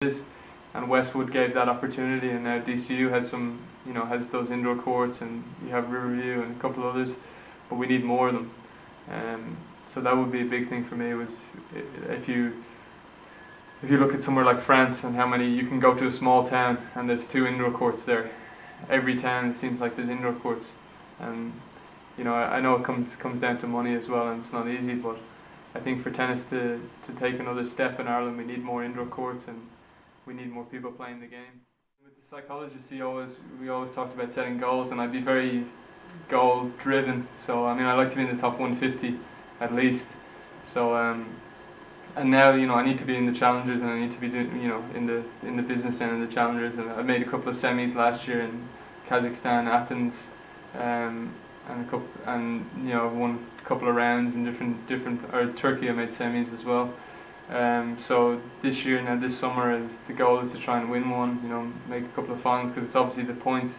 is, and Westwood gave that opportunity, and now DCU has some, has those indoor courts, and you have Riverview and a couple of others, but we need more of them. So that would be a big thing for me. Was if you look at somewhere like France and how many you can go to a small town and there's 2 indoor courts there. Every town it seems like there's indoor courts, and I know it comes down to money as well, and it's not easy, but I think for tennis to take another step in Ireland, we need more indoor courts and we need more people playing the game. With the psychologists, we always talked about setting goals, and I'd be very goal driven. So I like to be in the top 150 at least. So and now I need to be in the challengers, and I need to be doing in the business end of the challengers. And I made a couple of semis last year in Kazakhstan, Athens, and won a couple of rounds in different or Turkey. I made semis as well. So this year, now this summer, the goal is to try and win one. Make a couple of finals, because it's obviously the points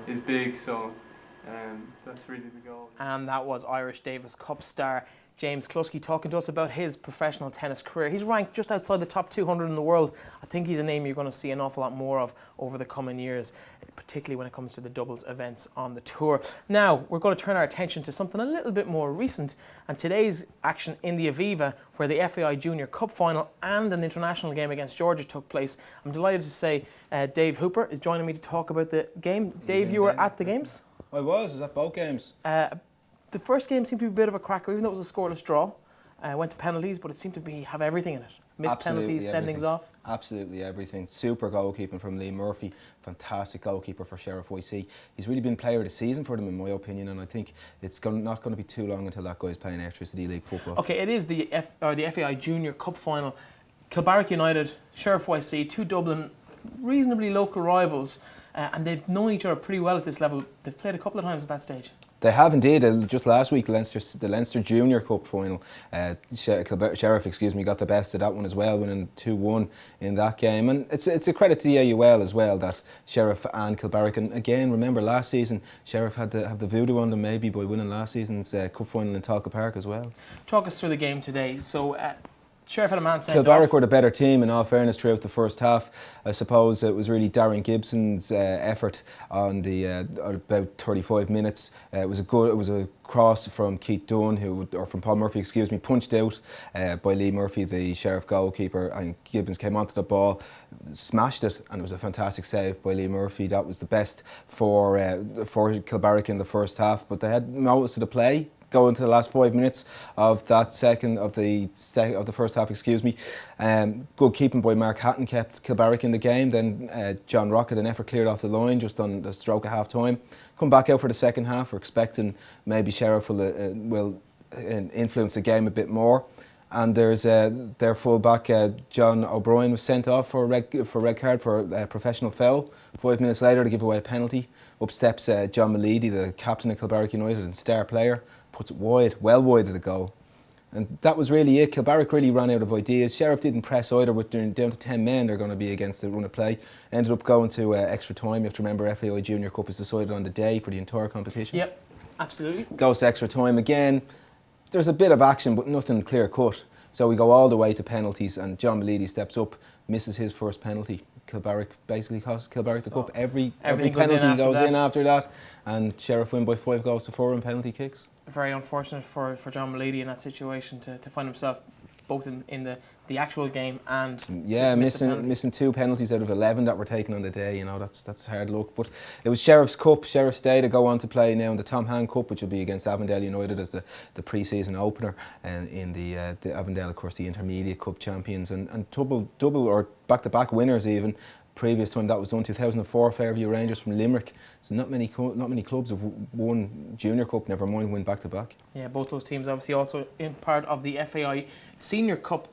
is big. So that's really the goal. And that was Irish Davis Cup star James Cluskey talking to us about his professional tennis career. He's ranked just outside the top 200 in the world. I think he's a name you're going to see an awful lot more of over the coming years, particularly when it comes to the doubles events on the tour. Now, we're going to turn our attention to something a little bit more recent, and today's action in the Aviva, where the FAI Junior Cup final and an international game against Georgia took place. I'm delighted to say Dave Hooper is joining me to talk about the game. Dave, you were at the games? I was at both games. The first game seemed to be a bit of a cracker, even though it was a scoreless draw. Went to penalties, but it seemed to have everything in it. Missed penalties, sendings off. Absolutely everything. Super goalkeeping from Lee Murphy. Fantastic goalkeeper for Sheriff YC. He's really been player of the season for them, in my opinion, and I think it's not going to be too long until that guy's playing Electricity League football. Okay, it is the FAI Junior Cup final. Kilbarrack United, Sheriff YC, 2 Dublin, reasonably local rivals, and they've known each other pretty well at this level. They've played a couple of times at that stage. They have indeed. Just last week, the Leinster Junior Cup final, Sheriff, got the best of that one as well, winning 2-1 in that game. And it's a credit to the AUL as well that Sheriff and Kilbarrack, and again, remember last season, Sheriff had to have the voodoo on them maybe by winning last season's cup final in Talca Park as well. Talk us through the game today. So, Sheriff had a man sent off. Kilbarrack were the better team, in all fairness, throughout the first half. I suppose it was really Darren Gibson's effort on the about 35 minutes. It was a cross from Keith Dunn, from Paul Murphy, punched out by Lee Murphy, the Sheriff goalkeeper, and Gibbons came onto the ball, smashed it, and it was a fantastic save by Lee Murphy. That was the best for Kilbarrack in the first half, but they had notice of the play go into the last 5 minutes of the first half. Good keeping by Mark Hatton kept Kilbarrack in the game. Then John Rocket, an effort cleared off the line just on the stroke of half time. Come back out for the second half. We're expecting maybe Sheriff will influence the game a bit more. And there's their full-back John O'Brien was sent off for a red card for a professional foul. 5 minutes later, to give away a penalty. Up steps John Malidi, the captain of Kilbarrack United and star player, puts it wide, well wide of the goal. And that was really it. Kilbarrack really ran out of ideas. Sheriff didn't press either, but down to 10 men they're going to be against the run of play. Ended up going to extra time. You have to remember FAI Junior Cup is decided on the day for the entire competition. Yep, absolutely. Goes to extra time again. There's a bit of action, but nothing clear cut. So we go all the way to penalties, and John Malidi steps up, misses his first penalty. Kilbarrack basically costs Kilbarrack the cup. Every penalty goes in after that, and Sheriff win by 5-4 in penalty kicks. Very unfortunate for John Malidi in that situation to find himself both in the actual game and missing 2 penalties out of 11 that were taken on the day. That's hard luck. But it was Sheriff's Cup, Sheriff's Day, to go on to play now in the Tom Hand Cup, which will be against Avondale United as the pre-season opener, and in the Avondale, of course, the Intermediate Cup champions, and double or back-to-back winners even. Previous time that was done, 2004, Fairview Rangers from Limerick. So not many clubs have won Junior Cup, never mind win back-to-back. Yeah, both those teams obviously also in part of the FAI Senior Cup,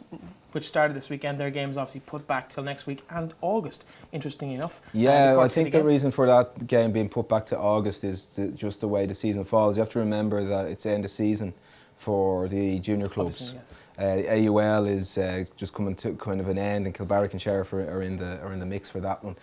which started this weekend. Their games obviously put back till next week and August, interestingly enough. Yeah, I think the reason for that game being put back to August is just the way the season falls. You have to remember that it's end of season for the junior clubs. Yes. AUL is just coming to kind of an end, and Kilbarrack and Sheriff are in the mix for that one.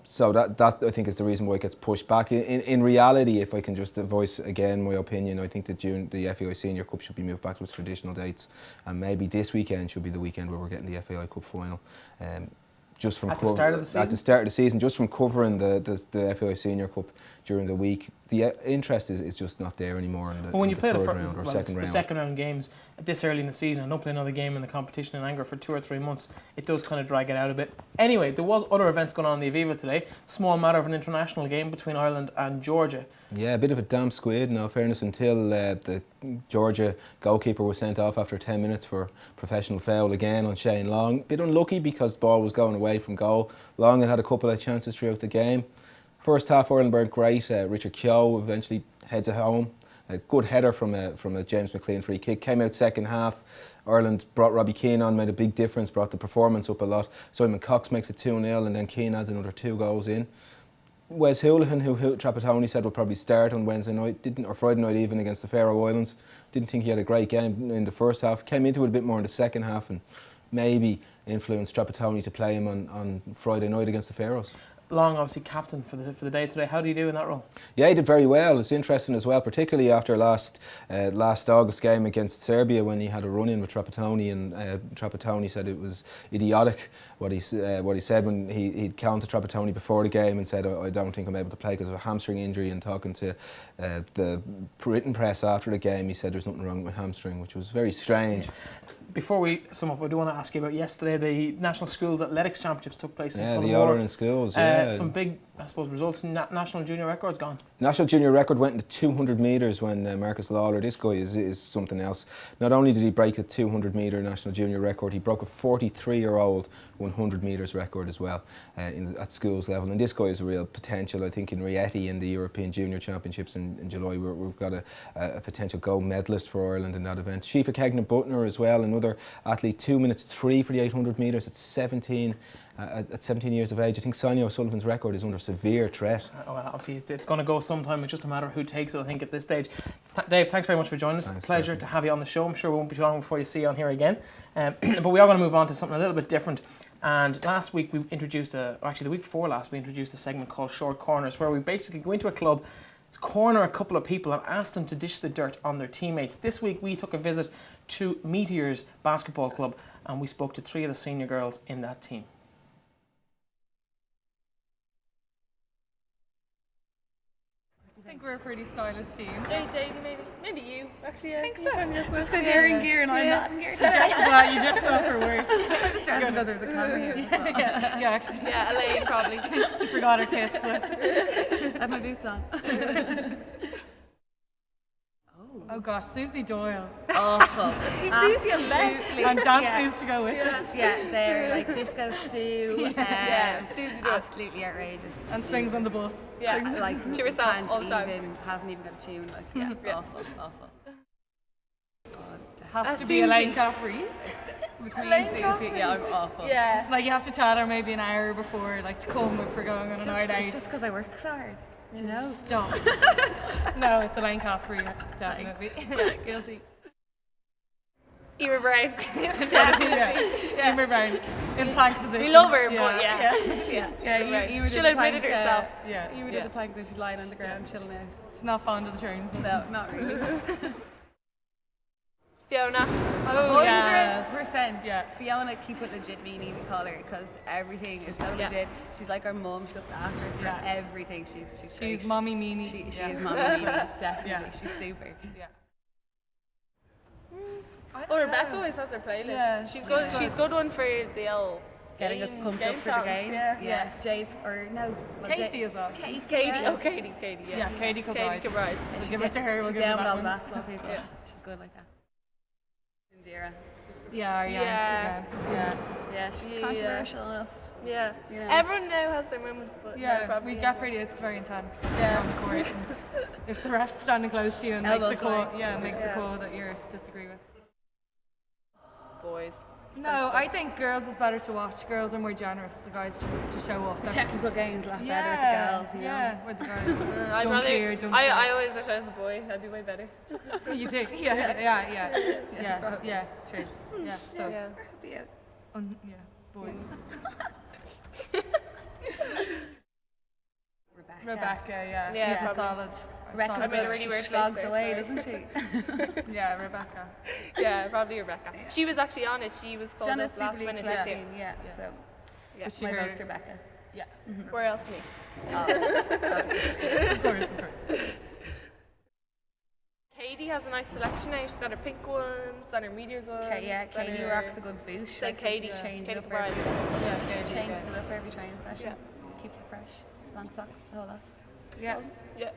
So that I think is the reason why it gets pushed back. In reality, if I can just voice again my opinion, I think that the FAI Senior Cup should be moved back to its traditional dates, and maybe this weekend should be the weekend where we're getting the FAI Cup final. just from At the start of the season? At the start of the season, just from covering the FAI Senior Cup during the week. The interest is just not there anymore in the, when you play third round or second round. The second round games this early in the season, and don't play another game in the competition in Angor for 2 or 3 months, it does kind of drag it out a bit. Anyway, there was other events going on in the Aviva today. Small matter of an international game between Ireland and Georgia. Yeah, a bit of a damp squid, in all fairness, until the Georgia goalkeeper was sent off after 10 minutes for professional foul again on Shane Long. Bit unlucky because the ball was going away from goal. Long had a couple of chances throughout the game. First half, Ireland weren't great. Richard Keogh eventually heads it home. A good header from a James McLean free kick. Came out second half. Ireland brought Robbie Keane on, made a big difference, brought the performance up a lot. Simon Cox makes it 2-0, and then Keane adds another 2 goals in. Wes Houlihan, who Trapattoni said would probably start on Wednesday night, or Friday night even, against the Faroe Islands. Didn't think he had a great game in the first half. Came into it a bit more in the second half and maybe influenced Trapattoni to play him on Friday night against the Faroes. Long, obviously captain for the day today. How do you do in that role? Yeah, he did very well. It's interesting as well, particularly after last August game against Serbia, when he had a run-in with Trapattoni, and Trapattoni said it was idiotic what he said when he'd counted Trapattoni before the game and said, I don't think I'm able to play because of a hamstring injury, and talking to the written press after the game, he said there's nothing wrong with my hamstring, which was very strange. Yeah. Before we sum up, I do want to ask you about yesterday. The National Schools Athletics Championships took place in Tullamore. The All-Ireland Schools, some big, I suppose, results. National junior records gone. National junior record went into 200 metres when Marcus Lawler, this guy is something else. Not only did he break the 200 metre national junior record, he broke a 43-year-old 100 metres record as well at schools level. And this guy is a real potential. I think in Rieti in the European Junior Championships in July, we've got a potential gold medalist for Ireland in that event. Shifa Kegner-Butner as well, another athlete, 2 minutes 3 for the 800 metres at 17 years of age. I think Sonia O'Sullivan's record is under severe threat. Well, obviously it's going to go sometime. It's just a matter of who takes it, I think, at this stage. Dave, thanks very much for joining us. Thanks, pleasure to have you on the show. I'm sure it won't be too long before you see you on here again. But we are going to move on to something a little bit different. And last week we introduced the week before last, we introduced a segment called Short Corners, where we basically go into a club, corner a couple of people and ask them to dish the dirt on their teammates. This week we took a visit to Meteors Basketball Club, and we spoke to 3 of the senior girls in that team. I think we're a pretty stylish team. Davey, maybe you. Actually, I think so. Just because you're in gear and I'm not in gear. Well, you just saw for work. I just dressed because there's a camera here. Yeah, actually. Yeah, Elaine probably. She forgot her kit. So. I have my boots on. Oh gosh, Susie Doyle. Awful. Susie and Beth. And dance moves to go with it. Yeah, they're like disco stew. Susie Doyle. Absolutely outrageous. And sings on the bus. Yeah, like to herself can't all the time. hasn't even got a tune. Like, awful. Oh, Has to be Elaine Caffrey. between Susie, yeah, I'm awful. Yeah. Like you have to tell her maybe an hour before, like to come if we're going on a night out. It's just because I work so hard. Do you know? Stop. No, it's Elaine Caffrey, definitely. Guilty. Emer Brown. Emer Brown in plank position. We love her, but yeah. Emer She'll admit it herself. Emer does a plank when she's lying on the ground chilling out. She's not fond of the trains. No, not really. Fiona. 100%. Yeah. Fiona, keep it legit meanie, we call her, because everything is so legit. She's like our mum, she looks after us for everything. She's great. She's mommy meanie. She is mommy meanie, definitely. Yeah. She's super. Yeah. Rebecca always has her playlist. Yeah, she's good. She's good one for the old Getting us pumped up for songs. the game. Yeah. Jade's, or no. Well, Katie is on. Katie. Katie. Yeah, Katie could ride. Yeah, Yeah, Give it to her. We'll she's give her down with that all the one. basketball people. Yeah. She's good like that. Indira. Yeah. Yeah, she's controversial enough. Yeah. You know. Everyone now has their moments, but We get pretty. It's very intense. On the court. If the ref's standing close to you and makes the call, makes the call that you disagree with. boys. No, I think girls is better to watch. Girls are more generous. The guys to show off. The technical game's a lot better with the girls, you know. Yeah, with the girls. I'd Don't rather. care, don't I care. always wish I was a boy. That'd be way better. You think? Yeah. True. Yeah. So. Yeah. Boys. Rebecca. Yeah, She's a probably. solid. Rebecca solid. made a goes, really she weird slogs face there, away, sorry. doesn't she? Yeah, Rebecca. Yeah, probably Rebecca. Yeah. She was actually on it. She was called Shana's us last Super League minute select this year. team, so Yeah. Is she My her- vote's Rebecca. Yeah. Where else me? Obviously. Of course. Katie has a nice selection now. She's got her pink ones and her medias ones. Yeah, and Katie her- rocks a good boot. She Say likes Katie. to change Katie it up Bride. every Yeah, She Katie, changes yeah. it up every training session. Yeah. Keeps it fresh. Long socks, the whole lot. Yeah. Yeah.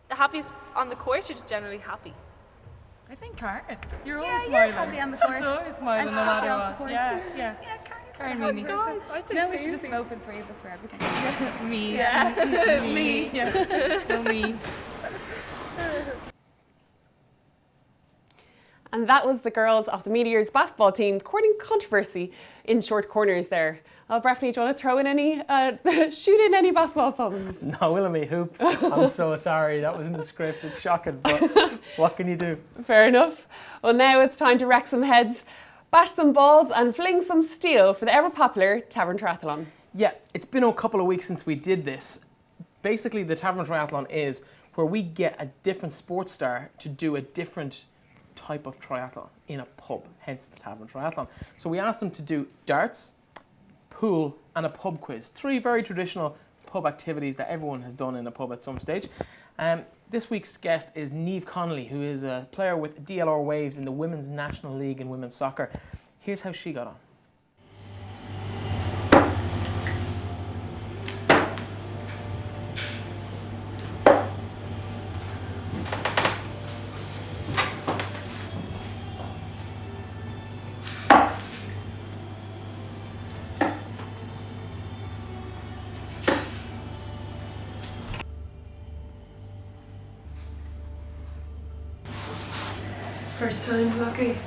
The happiest on the court, you're just generally happy. I think Karen. You're Yeah, always you're smiling. happy on the court. She's always smiling And no she's happy matter off the what. court. Yeah. Yeah, Karen. Karen Meany. Guys, I Do you know we should think just vote for 3 of us for everything? Me. Yeah. Me. Yeah. No, me. And that was the girls of the Meteors basketball team courting controversy in short corners there. Oh, Breffney, do you want to throw in any, shoot in any basketball puns? No, Willoughby Hoop. I'm so sorry. That was in the script. It's shocking, but what can you do? Fair enough. Well, now it's time to wreck some heads, bash some balls and fling some steel for the ever popular Tavern Triathlon. Yeah, it's been a couple of weeks since we did this. Basically, the Tavern Triathlon is where we get a different sports star to do a different type of triathlon in a pub, hence the Tavern Triathlon. So we asked them to do darts, pool and a pub quiz. 3 very traditional pub activities that everyone has done in a pub at some stage. This week's guest is Niamh Connolly, who is a player with DLR Waves in the Women's National League in women's soccer. Here's how she got on. First time, lucky.